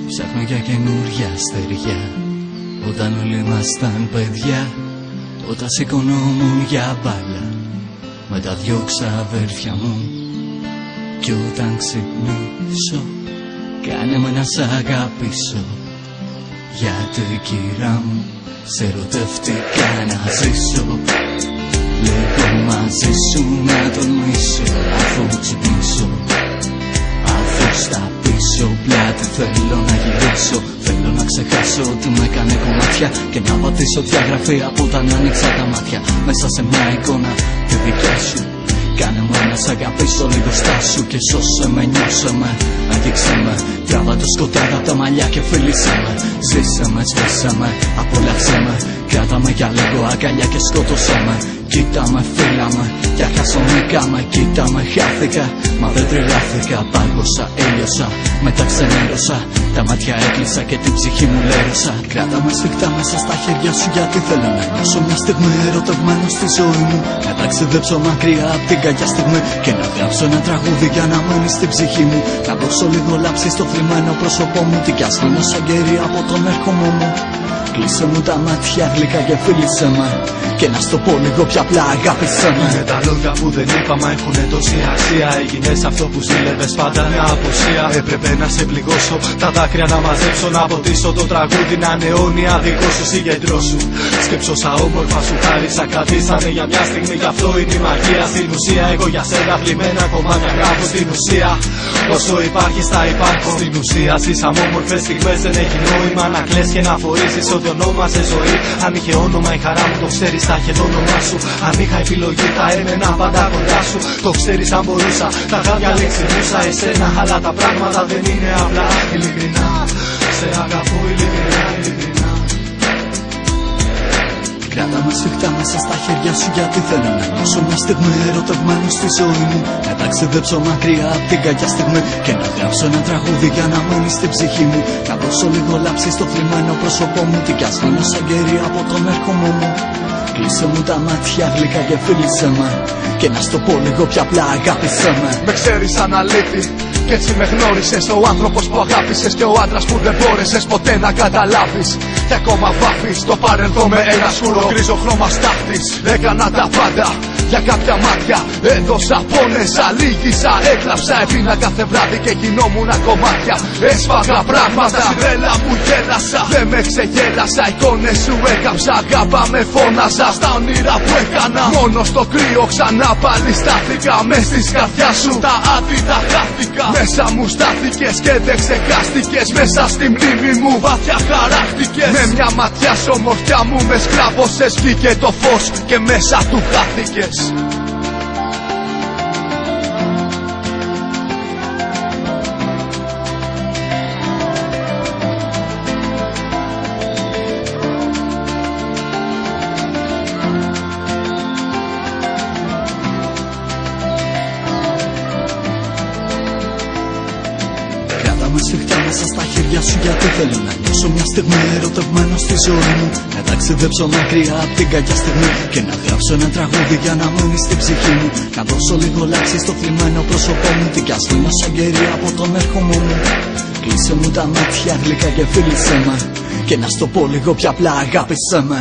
Ψάχνω για καινούρια στεριά, όταν όλοι ήμασταν παιδιά, όταν σηκωνόμουν για μπάλα με τα δυο ξαδέρφια μου. Κι όταν ξυπνήσω, κάνε με να σ' αγαπήσω, γιατί κυρά μου σε ερωτεύτηκα να ζήσω. Λέγω μαζί σου να τολμήσω, αφού ξυπνήσω, αφού στα πίσω πλάτη θέλω να γυρίσω. Θέλω να ξεχάσω ότι με έκανε κομμάτια και να πατήσω διαγραφή από όταν άνοιξα τα μάτια. Μέσα σε μια εικόνα τη δικιά σου, κάνε με να σ' αγαπήσω λίγο στάσου και σώσε με, νιώσε με, αγγίξε με. Τράβα το σκοτάδι απ' τα μαλλιά και φίλησε με. Ζήσε με, σβήσε με, απόλαυσέ με. Κράτα με για λίγο αγκαλιά και σκότωσέ με. Κοίτα με, φίλα με, για χασονικά με. Κοίτα με, χάθηκα, μα δεν τρελάθηκα. Πάγωσα, έλειωσα, μετά ξενέρωσα. Τα μάτια έκλεισα και την ψυχή μου λέρωσα. Κράτα με σφιχτά μέσα στα χέρια σου, γιατί θέλω να νιώσω μια στιγμή ερωτευμένο στη ζωή μου. Να ταξιδέψω μακριά απ' την κακιά στιγμή και να γράψω ένα τραγούδι για να μένει στην ψυχή μου. Να δώσω λίγο λάψη στο θλιμμένο πρόσωπό μου. Τι κι ας γίνω σαν κερί από τον έρχομό μου. Κλείσε μου τα μάτια γλυκά και φίλησε με, και να στο πω λίγο πιο απλά αγάπησέ με. Είναι τα λόγια που δεν είπαμε έχουνε τόση αξία. Έγινες αυτό που ζήλευες πάντα μια απουσία. Έπρεπε να σε πληγώσω, τα δάκρυα να μαζέψω, να ποτίσω το τραγούδι να είναι αιώνια δικό σου. Συγκεντρώσου, σκέψω όσα όμορφα σου χάρισα. Κρατήσανε για μια στιγμή, γι' αυτό είναι η μαγεία. Στην ουσία εγώ για σένα πλημμένα κομμάτια γράφω. Στην ουσία όσο υπάρχεις θα υπάρχω. Στην ουσία ζήσαμε όμορφες στιγμές, δεν έχει νόημα να κλαις και να φορήσεις ότι ονόμασε ζωή. Αν είχε όνομα η χαρά μου, το ξέρεις, θα είχε το όνομά σου. Αν είχα επιλογή θα έμενα πάντα κοντά σου. Το ξέρεις, αν μπορούσα τα γάδια λεξιδούσα εσένα. Αλλά τα πράγματα δεν είναι απλά. Ειλικρινά σε αγαπώ, ειλικρινά, ειλικρινά. Κράτα με σφιχτά μέσα στα χέρια σου, γιατί θέλω να νιώσω μια στιγμή ερωτευμένο στη ζωή μου. Να ταξιδέψω μακριά απ' την κακιά στιγμή και να γράψω ένα τραγούδι για να μένει στην ψυχή μου. Να δώσω λίγο λάψη στο θλιμμένο πρόσωπό μου. Τι κι ας γίνω σαν κερί από τον έρχομό μου. Κλείσε μου τα μάτια γλυκά και φίλησε με, και να στο πω λίγο πιο απλά αγάπησέ με. Με ξέρεις σαν αλήτη κι έτσι με γνώρισες. Ο άνθρωπος που αγάπησες και ο άντρας που δεν μπόρεσες ποτέ να καταλάβεις. Και ακόμα βάφεις το παρελθόν με ένα σκούρο γκρίζο χρώμα στάχτης. Έκανα τα πάντα για κάποια μάτια. Έδωσα, πόνεσα, λύγησα, έκλαψα. Έπινα κάθε βράδυ και γινόμουν κομμάτια. Έσφαγα πράγματα, τρέλα μου γέλασα. Δεν με ξεγέλασα, εικόνες σου έκαψα. Αγάπα με φώναζα στα όνειρα που έκανα. Μόνο στο κρύο ξανά πάλι στάθηκα. Μες στη καρδιά σου τα άτυτα χάθηκα. Μέσα μου στάθηκες και δεν ξεχάστηκες. Μέσα στη μνήμη μου βαθιά χαράχτηκες. Με μια ματιά σ' ομορφιά μου με σκλάβωσες. Βγήκε το φως και μέσα του χάθηκες. Με σφιχτά μέσα στα χέρια σου, γιατί θέλω να νιώσω μια στιγμή ερωτευμένο στη ζωή μου. Να ταξιδέψω μακριά απ' την κακιά στιγμή και να γράψω ένα τραγούδι για να μείνει στην ψυχή μου. Να δώσω λίγο λάξη στο θλιμμένο πρόσωπό μου. Τι κι ας γίνω σαν κερί από τον έρχομό μου. Κλείσε μου τα μάτια γλυκά και φίλησε με, και να στο πω λίγο πιο απλά αγάπησέ με.